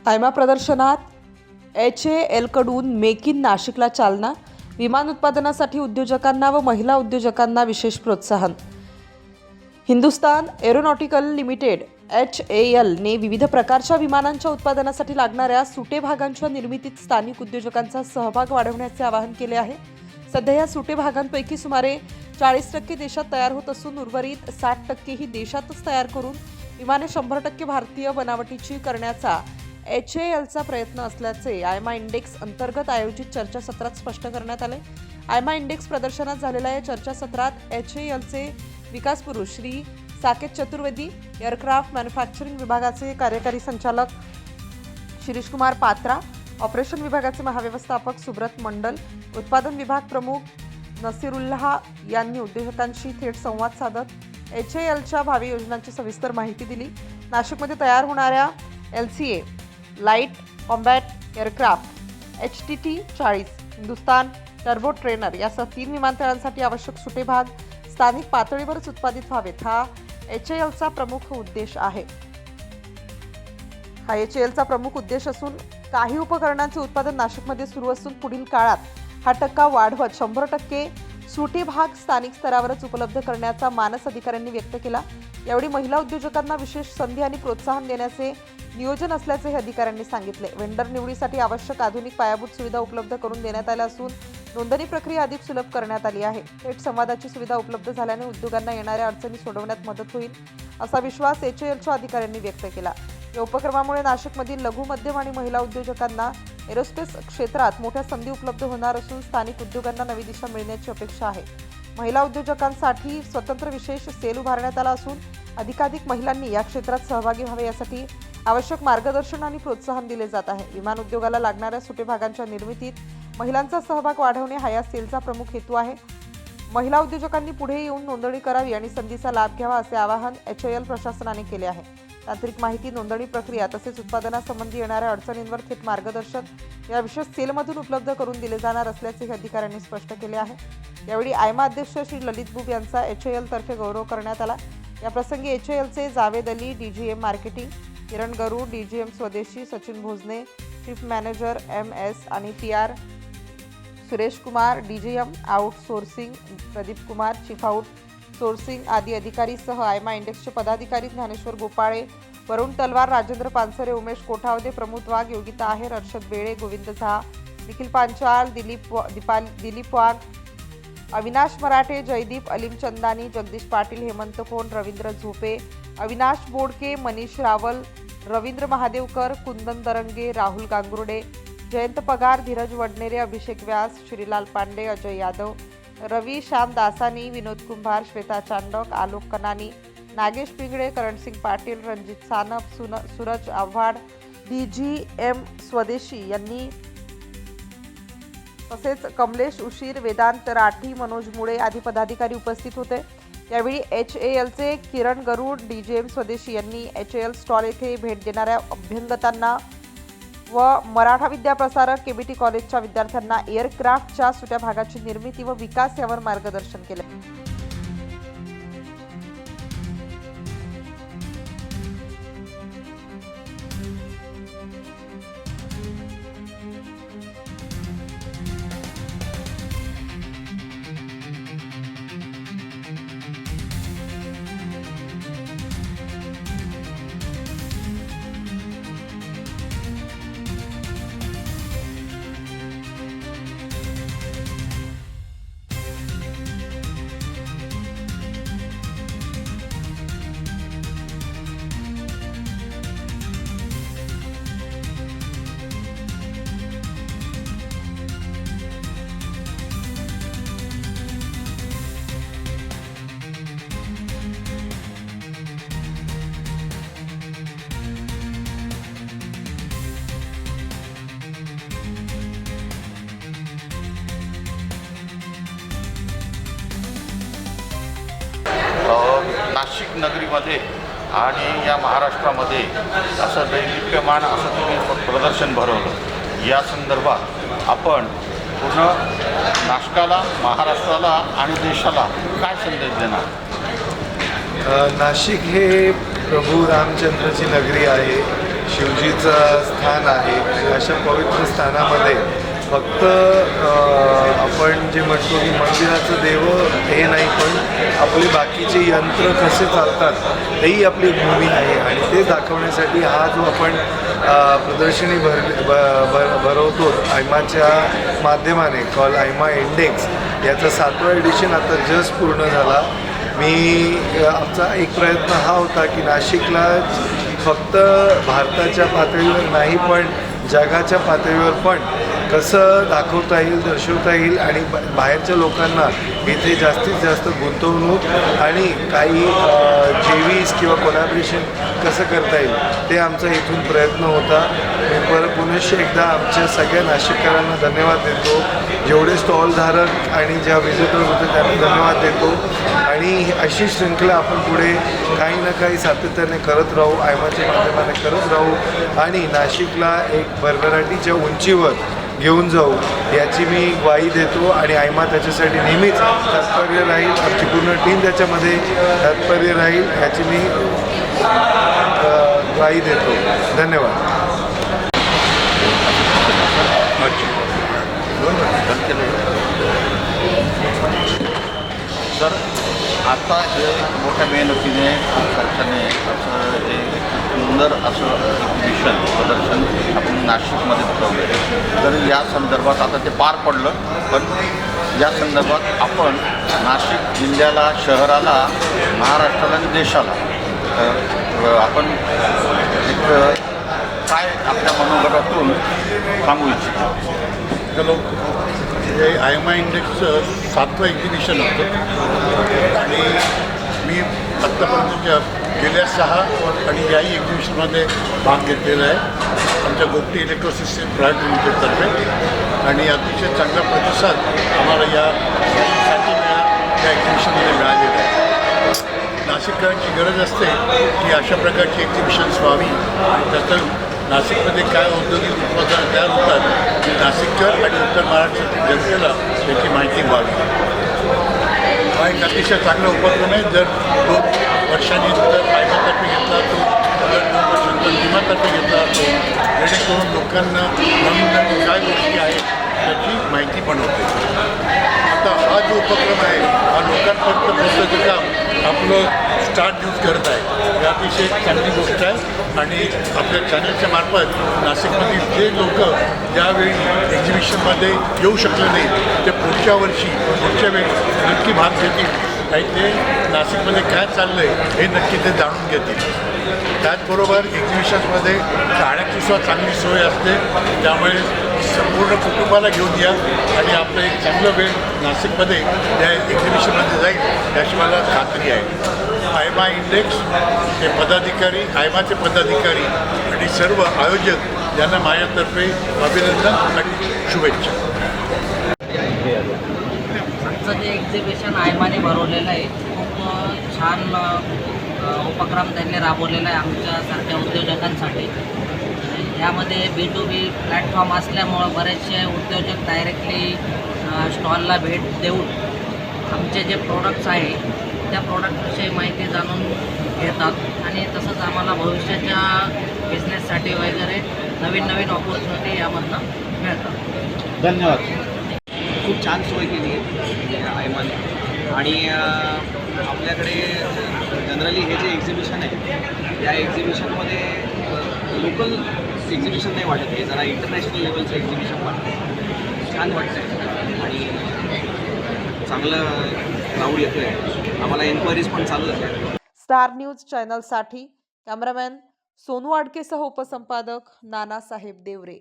आयमा प्रदर्शनात HALकडून make in नाशिकला चालना, विमान उत्पादनासाठी उद्योजकांना व महिला उद्योजकांना विशेष प्रोत्साहन. हिंदुस्तान एरोनॉटिकल लिमिटेड HAL ने विविध प्रकारच्या विमानांच्या उत्पादनासाठी लागणाऱ्या सुटे भागांच्या निर्मितीत स्थानिक उद्योजकांचा सहभाग वाढवण्याचे आवाहन केले आहे. सध्या या सुटे भागांपैकी सुमारे 40% देशात तयार होत असून उर्वरित 60% ही देशातच तयार करून विमाने 100% भारतीय बनावटीची करण्याचा HALचा प्रयत्न असल्याचे आयमा इंडेक्स अंतर्गत आयोजित चर्चासत्रात स्पष्ट करण्यात आले. आयमा इंडेक्स प्रदर्शनात झालेल्या या चर्चासत्रात HALचे विकास पुरुष श्री साकेत चतुर्वेदी, एअरक्राफ्ट मॅन्युफॅक्चरिंग विभागाचे कार्यकारी संचालक शिरीष कुमार पात्रा, ऑपरेशन विभागाचे महाव्यवस्थापक सुब्रत मंडल, उत्पादन विभाग प्रमुख नसीरुल्लाह यांनी उद्योजकांशी थेट संवाद साधत HALच्या भावी योजनांची सविस्तर माहिती दिली. नाशिकमध्ये तयार होणाऱ्या LCA light combat aircraft HTT-40, Hindustan turbo trainer यासह 3 विमानतळांसाठी आवश्यक सुटे भाग स्थानिक पातळीवरच उत्पादित व्हावेत, हा HALचा प्रमुख उद्देश आहे. हा HALचा प्रमुख उद्देश असून काही उपकरणांचे उत्पादन नाशिकमध्ये सुरू असून पुढील काळात हा टक्का वाढवत 100% सुटे भाग स्थानिक स्तरावरच उपलब्ध करण्याचा मानस अधिकाऱ्यांनी व्यक्त केला. यावेळी महिला उद्योजकांना विशेष संधी आणि प्रोत्साहन देण्याचे नियोजन असल्याचे अधिकाऱ्यांनी सांगितले. वेंडर निवडीसाठी आवश्यक आधुनिक पायाभूत सुविधा उपलब्ध करून देण्यात आल्या असून नोंदणी प्रक्रिया अधिक सुलभ करण्यात आली आहे. थेट संवादाची सुविधा उपलब्ध झाल्याने उद्योगांना येणाऱ्या अडचणी सोडवण्यात मदत होईल, असा विश्वास HALच्या अधिकाऱ्यांनी व्यक्त केला. या उपक्रमामुळे नाशिकमधील लघु, मध्यम आणि महिला उद्योजकांना एरोस्पेस क्षेत्रात मोठ्या संधी उपलब्ध होणार असून स्थानिक उद्योगांना नवी दिशा मिळण्याची अपेक्षा आहे. महिला उद्योजकांसाठी स्वतंत्र विशेष सेल उभारण्यात आला असून अधिकाधिक महिलांनी या क्षेत्रात सहभागी व्हावे यासाठी आवश्यक मार्गदर्शन आणि प्रोत्साहन दिले जात आहे. विमान उद्योगाला लागणाऱ्या सुटे भागांच्या निर्मितीत महिलांचा सहभाग वाढवणे हा या सेलचा प्रमुख हेतू आहे. महिला उद्योजकांनी पुढे येऊन नोंदणी करावी आणि संधीचा लाभ घ्यावा असे आवाहन HAL प्रशासनाने केले आहे. तांत्रिक माहिती, नोंदणी प्रक्रिया तसेच उत्पादनासंबंधी येणाऱ्या अडचणींवर थेट मार्गदर्शन या विशेष सेलमधून उपलब्ध करून दिले जाणार असल्याचे अधिकाऱ्यांनी स्पष्ट केले आहे. यावेळी आयमा अध्यक्ष श्री ललित बुब यांचा HAL तर्फे गौरव करण्यात आला. या प्रसंगी HALचे Javed Ali DGM marketing, Kiran Garud DGM स्वदेशी, Sachin Bhojane chief manager MS आणि PR, Suresh Kumar DGM outsourcing, Pradeep Kumar chief outsourcing आदी अधिकारीसह आयमा इंडेक्सचे पदाधिकारी ज्ञानेश्वर गोपाळे, वरुण तलवार, राजेंद्र पानसरे, उमेश कोठावदे, प्रमोद वाघ, योगिता आहेर, अर्षद बेळे, गोविंद झा, निखिल पांचाल, दिलीप वाघ, अविनाश मराठे, जयदीप अलीम चंदानी, जगदीश पाटील, हेमंत कोण, रवींद्र झोपे, अविनाश बोडके, मनीष रावल, रवींद्र महादेवकर, कुंदन दरंगे, राहुल गांगुर्डे, जयंत पगार, धीरज वडनेरे, अभिषेक व्यास, श्रीलाल पांडे, अजय यादव, रवी श्याम दासानी, विनोद कुंभार, श्वेता चांडक, आलोक कनानी, नागेश पिंगळे, करणसिंग पाटील, रणजित सानप, सूरज आव्हाड, DGM स्वदेशी यांनी तसेच कमलेश उशीर, वेदांत राठी, मनोज मुळे आदी पदाधिकारी उपस्थित होते. यावेळी HALचे किरण गरुड DGM स्वदेशी यांनी HAL स्टॉल येथे भेट देणाऱ्या अभ्यंगतांना व मराठा विद्याप्रसारक KBT कॉलेजच्या विद्यार्थ्यांना एअरक्राफ्टच्या सुट्या भागाची निर्मिती व विकास यावर मार्गदर्शन केले. नाशिक नगरीमध्ये आणि या महाराष्ट्रामध्ये असं दैदिप्यमान असं तुम्ही प्रदर्शन भरवलं. या संदर्भात आपण पूर्ण नाशिकाला, महाराष्ट्राला आणि देशाला काय संदेश देणार? नाशिक हे प्रभू रामचंद्राची नगरी आहे. शिवजीचं स्थान आहे आणि अशा पवित्र स्थानामध्ये फक्त आपण जे म्हणतो की मंदिराचं देव हे नाही, पण आपले बाकीचे यंत्र कसे चालतात हेही आपली एक भूमी आहे आणि ते दाखवण्यासाठी हा जो आपण प्रदर्शनी भरवतो आयमाच्या माध्यमाने कॉल आयमा इंडेक्स, याचा 7वा एडिशन आता जस्ट पूर्ण झाला. आमचा एक प्रयत्न हा होता की नाशिकला फक्त भारताच्या पातळीवर नाही पण जगाच्या पातळीवर पण कसं दाखवता येईल, दर्शवता येईल आणि बाहेरच्या लोकांना इथे जास्तीत जास्त गुंतवणूक आणि काही जेवीस किंवा कोलॅबरेशन कसं करता येईल ते आमचा इथून प्रयत्न होता. मी पुनश्च एकदा आमच्या सगळ्या नाशिककरांना धन्यवाद देतो, जेवढे स्टॉलधारक आणि ज्या व्हिजिटर्स होते त्यांना धन्यवाद देतो आणि अशी शृंखला आपण पुढे काही ना काही सातत्याने करत राहू, आयमाच्या माध्यमाने करत राहू आणि नाशिकला एक भरभराटीच्या उंचीवर घेऊन जाऊ याची मी ग्वाही देतो आणि आयमा त्याच्यासाठी नेहमीच तत्पर राहील. आमची पूर्ण टीम त्याच्यामध्ये तत्पर राहील याची मी ग्वाही देतो. धन्यवाद. तर आता हे मोठ्या मेहनतीने खर्चाने असं हे सुंदर असं एक्झिबिशन प्रदर्शन आपण नाशिकमध्ये ठेवलं आहे. तर या संदर्भात आता ते पार पडलं, पण या संदर्भात आपण नाशिक जिल्ह्याला, शहराला, महाराष्ट्राला आणि देशाला आपण एक काय आपल्या मनोगतातून सांगू इच्छितो. हॅलो, हे आयमा इंडेक्सचं 7वं एक्झिबिशन होतं आणि मी आत्तापर्यंतच्या गेल्या 6 आणि याही एक्झिबिशनमध्ये भाग घेतलेला आहे आमच्या गोपटी इलेक्ट्रो सिस्टीम प्रायव्हेट लिमिटेडतर्फे आणि अतिशय चांगला प्रतिसाद आम्हाला या 7 या एक्झिबिशनमध्ये मिळालेला आहे. नाशिककरांची गरज असते की अशा प्रकारची एक्झिबिशन्स व्हावी आणि त्याचं नाशिकमध्ये काय औद्योगिक उत्पादनं तयार होतात की नाशिककर आणि उत्तर महाराष्ट्रातील जनतेला त्याची माहिती व्हावी. हा एक अतिशय चांगला उपक्रम आहे. जर 2 वर्षांनी जर आयमातर्फे घेतला तो, जर 2 वर्षांतर विमातर्फे घेतला तो, जेणेकरून लोकांना नवीन नवीन काय गोष्टी आहेत त्याची माहिती पण होते. आता हा जो उपक्रम आहे हा लोकांपर्यंत पोहोचण्याचं काम आपलं स्टार न्यूज करत आहे. ही अतिशय चांगली गोष्ट आहे आणि आपल्या चॅनलच्या मार्फत नाशिकमधील जे लोक ज्यावेळी एक्झिबिशनमध्ये येऊ शकले नाही ते पुढच्या वेळी नक्की भाग घेतील आणि ते नाशिकमध्ये काय चाललं आहे हे नक्की ते जाणून घेतील. त्याचबरोबर एक्झिबिशन्समध्ये राहण्याची सुद्धा चांगली सोय असते, त्यामुळे संपूर्ण कुटुंबाला घेऊन या आणि आपलं एक चांगलं वेळ नाशिकमध्ये या एक्झिबिशनमध्ये जाईल याची मला खात्री आहे. आयमा इंडेक्स हे पदाधिकारी, आयमाचे पदाधिकारी आणि सर्व आयोजक यांना माझ्यातर्फे अभिनंदन आणि शुभेच्छा. आजचं जे एक्झिबिशन आयमाने भरवलेलं आहे खूप छान उपक्रम त्यांनी राबवलेला आहे आमच्यासारख्या उद्योजकांसाठी. यामध्ये B2B प्लॅटफॉर्म असल्यामुळं बरेचसे उद्योजक डायरेक्टली स्टॉलला भेट देऊन आमचे जे प्रोडक्ट्स आहे त्या प्रोडक्टविषयी माहिती जाणून घेतात आणि तसंच आम्हाला भविष्याच्या बिझनेससाठी वगैरे नवीन ऑपॉर्च्युनिटी यामधनं मिळतात. धन्यवाद. खूप छान सोय केली आहे आयमाने आणि आपल्याकडे जनरली हे जे एक्झिबिशन आहे या एक्झिबिशनमध्ये लोकल एक्झिबिशन नाही वाटत, हे जरा इंटरनॅशनल लेवलचं एक्झिबिशन वाटतं. छान वाटतं आहे आणि चांगलं क्राऊड येतो आहे. आम्हाला एन्क्वायरीज पण चालू आहेत. स्टार न्यूज चॅनलसाठी कॅमेरामॅन सोनू आडकेसह उपसंपादक नानासाहेब देवरे.